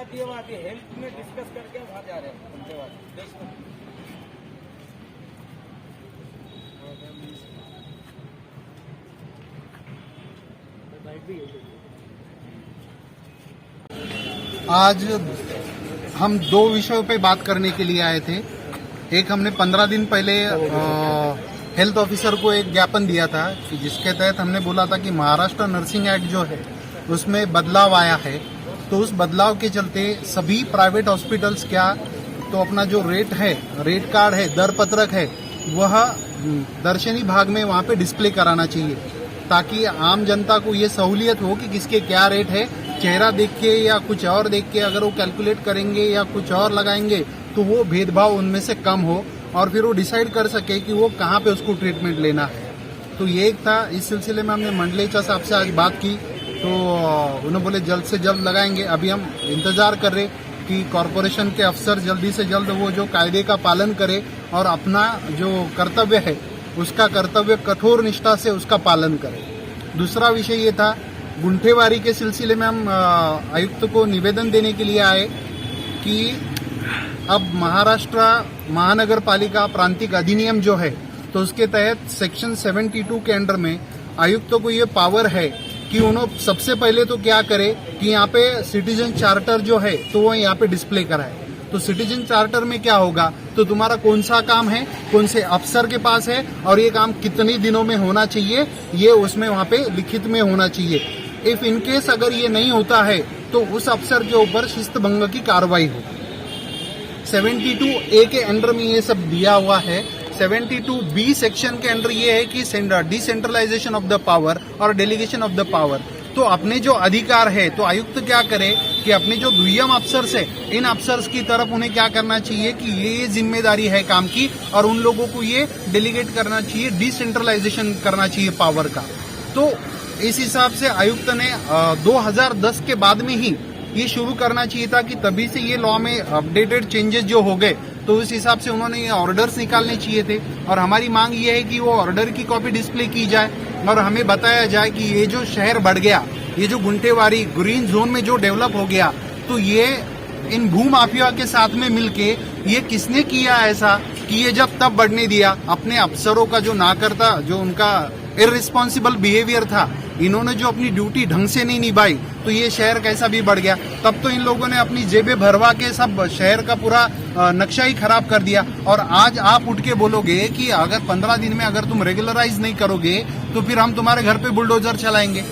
बात ये वहाँ की हेल्थ में डिस्कस करके वहाँ जा रहे हैं उनके बाद देश में। आज हम दो विषयों पे बात करने के लिए आए थे। एक हमने 15 दिन पहले हेल्थ ऑफिसर को एक ज्ञापन दिया था कि जिसके तहत हमने बोला था कि महाराष्ट्र नर्सिंग एक्ट जो है उसमें बदलाव आया है, तो उस बदलाव के चलते सभी प्राइवेट हॉस्पिटल्स क्या तो अपना जो रेट कार्ड है, दर पत्रक है, वह दर्शनी भाग में वहाँ पे डिस्प्ले कराना चाहिए ताकि आम जनता को ये सहूलियत हो कि किसके क्या रेट है। चेहरा देख के या कुछ और देख के अगर वो कैलकुलेट करेंगे या कुछ और लगाएंगे तो वो भेदभाव उनमें से कम हो और फिर वो डिसाइड कर सके कि वो कहाँ पे उसको ट्रीटमेंट लेना है। तो ये एक था। इस सिलसिले में हमने मंडलेचा साहब से आज बात की तो उन्होंने बोले जल्द से जल्द लगाएंगे। अभी हम इंतजार कर रहे कि कॉरपोरेशन के अफसर जल्दी से जल्द वो जो कायदे का पालन करे और अपना जो कर्तव्य है उसका कर्तव्य कठोर निष्ठा से उसका पालन करे। दूसरा विषय ये था, गुंठेवारी के सिलसिले में हम आयुक्त को निवेदन देने के लिए आए कि अब महाराष्ट्र महानगर पालिका प्रांतिक अधिनियम जो है तो उसके तहत सेक्शन 72 के अंडर में आयुक्त को ये पावर है कि उन्होंने सबसे पहले तो क्या करे कि यहाँ पे सिटीजन चार्टर जो है तो वो यहाँ पे डिस्प्ले कराए। तो सिटीजन चार्टर में क्या होगा तो तुम्हारा कौन सा काम है, कौन से अफसर के पास है और ये काम कितने दिनों में होना चाहिए, ये उसमें वहाँ पे लिखित में होना चाहिए। इफ इनकेस अगर ये नहीं होता है तो उस अफसर के ऊपर शिस्त भंग की कार्रवाई हो। 72A के अंडर में ये सब दिया हुआ है। 72B सेक्शन के अंडर ये है कि डिसेंट्रलाइजेशन ऑफ द पावर और डेलीगेशन ऑफ द पावर। तो अपने जो अधिकार है तो आयुक्त क्या करे कि अपने जो दुय्यम अफसर्स है इन अफसर्स की तरफ उन्हें क्या करना चाहिए कि ये जिम्मेदारी है काम की और उन लोगों को ये डेलीगेट करना चाहिए, डिसेंट्रलाइजेशन करना चाहिए पावर का। तो इस हिसाब से आयुक्त ने 2010 के बाद में ही ये शुरू करना चाहिए था कि तभी से ये लॉ में अपडेटेड चेंजेस जो हो गए तो उस हिसाब से उन्होंने ये ऑर्डर्स निकालने चाहिए थे। और हमारी मांग ये है कि वो ऑर्डर की कॉपी डिस्प्ले की जाए और हमें बताया जाए कि ये जो शहर बढ़ गया, ये जो गुंठेवारी ग्रीन जोन में जो डेवलप हो गया, तो ये इन भूमाफिया के साथ में मिलके ये किसने किया ऐसा कि ये जब तब बढ़ने दिया। अपने अफसरों का जो ना करता, जो उनका इररिस्पॉन्सिबल बिहेवियर था, इन्होंने जो अपनी ड्यूटी ढंग से नहीं निभाई तो ये शहर कैसा भी बढ़ गया। तब तो इन लोगों ने अपनी जेबें भरवा के सब शहर का पूरा नक्शा ही खराब कर दिया। और आज आप उठ के बोलोगे कि अगर 15 दिन में अगर तुम रेगुलराइज नहीं करोगे तो फिर हम तुम्हारे घर पे बुलडोजर चलाएंगे।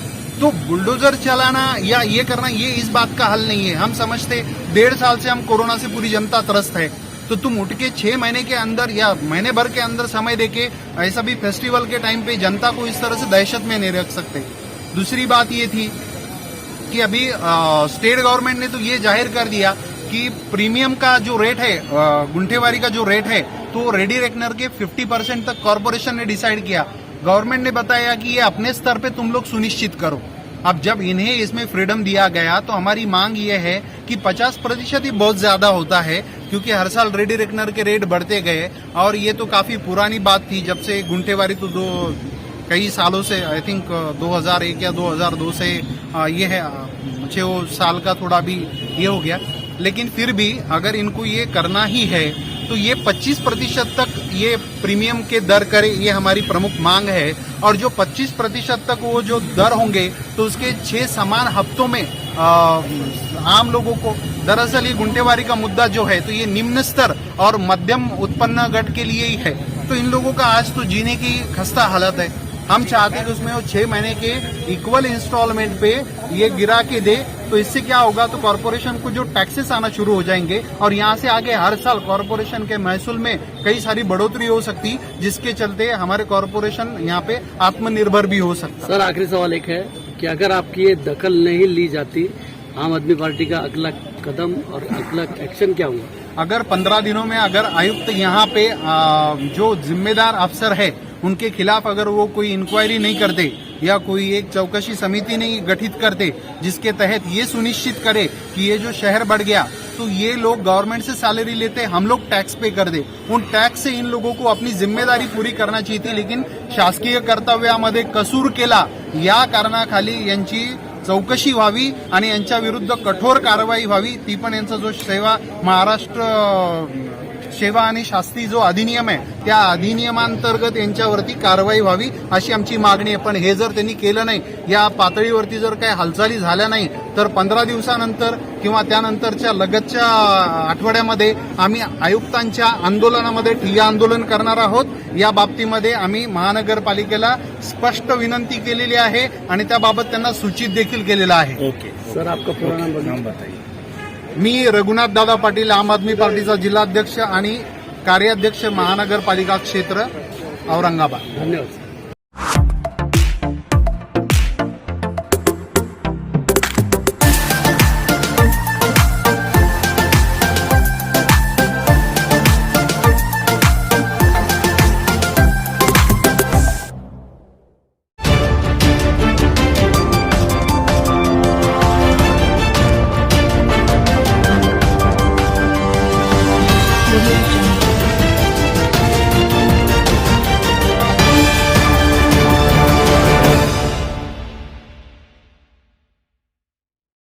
तो बुलडोजर चलाना या ये करना ये इस बात का हल नहीं है। हम समझते 1.5 साल से हम कोरोना से पूरी जनता त्रस्त है, तो तुम उठ के 6 महीने के अंदर या महीने भर के अंदर समय देके ऐसा भी फेस्टिवल के टाइम पे जनता को इस तरह से दहशत में नहीं रख सकते। दूसरी बात ये थी कि अभी स्टेट गवर्नमेंट ने तो ये जाहिर कर दिया कि प्रीमियम का जो रेट है, गुंठेवारी का जो रेट है, तो रेडी रेकनर के 50% तक कॉर्पोरेशन ने डिसाइड किया। गवर्नमेंट ने बताया कि ये अपने स्तर पे तुम लोग सुनिश्चित करो। अब जब इन्हें इसमें फ्रीडम दिया गया तो हमारी मांग ये है कि 50% ही बहुत ज्यादा होता है, क्योंकि हर साल रेडी रेकनर के रेट बढ़ते गए और ये तो काफी पुरानी बात थी। जब से गुंठेवारी तो कई सालों से, आई थिंक 2001 या 2002 से ये है, 6 साल का थोड़ा भी ये हो गया। लेकिन फिर भी अगर इनको ये करना ही है तो ये 25% तक ये प्रीमियम के दर करे, ये हमारी प्रमुख मांग है। और जो 25% तक वो जो दर होंगे तो उसके 6 समान हफ्तों में आम लोगों को, दरअसल ये गुंठेवारी का मुद्दा जो है तो ये निम्न स्तर और मध्यम उत्पन्न गट के लिए ही है। तो इन लोगों का आज तो जीने की खस्ता हालत है। हम चाहते हैं कि उसमें वो 6 महीने के इक्वल इंस्टॉलमेंट पे ये गिरा के दे। तो इससे क्या होगा तो कॉर्पोरेशन को जो टैक्सेस आना शुरू हो जाएंगे और यहाँ से आगे हर साल कॉर्पोरेशन के महसूल में कई सारी बढ़ोतरी हो सकती, जिसके चलते हमारे कॉर्पोरेशन यहाँ पे आत्मनिर्भर भी हो सकता। सर, आखिरी सवाल एक है कि अगर आपकी ये दखल नहीं ली जाती, आम आदमी पार्टी का अगला कदम और अगला एक्शन क्या होगा? अगर 15 दिनों में अगर आयुक्त यहाँ पे जो जिम्मेदार अफसर है उनके खिलाफ अगर वो कोई इंक्वायरी नहीं करते या कोई एक चौकसी समिति नहीं गठित करते जिसके तहत ये सुनिश्चित करे कि ये जो शहर बढ़ गया, तो ये लोग गवर्नमेंट से सैलरी लेते, हम लोग टैक्स पे कर दे, उन टॅक्स से इन लोगों को अपनी जिम्मेदारी पूरी करना चाहिए थी। लेकिन शासकीय कर्तव्यामध्ये कसूर केला या कारणाखाली यांची चौकशी व्हावी आणि यांच्या विरुद्ध कठोर कारवाई व्हावी. ती पण यांचा जो महाराष्ट्र सेवा आणि शास्ती जो अधिनियम आहे त्या अधिनियमांतर्गत यांच्यावरती कारवाई व्हावी अशी आमची मागणी आहे. पण हे जर त्यांनी केलं नाही, या पातळीवरती जर काही हालचाली झाल्या नाही, तर 15 दिवसानंतर किंवा त्यानंतरच्या लगतच्या आठवड्यामध्ये आम्ही आयुक्तांच्या आंदोलनामध्ये ठिय्या आंदोलन करणार आहोत. या बाबतीमध्ये आम्ही महानगरपालिकेला स्पष्ट विनंती केलेली आहे आणि त्याबाबत त्यांना सूचित देखील केलेलं आहे. ओके सर आपका पूरा नाम बताइए. मी रघुनाथ दादा पाटील, आम आदमी पार्टीचा जिल्हाध्यक्ष आणि कार्याध्यक्ष महानगरपालिका क्षेत्र औरंगाबाद. धन्यवाद.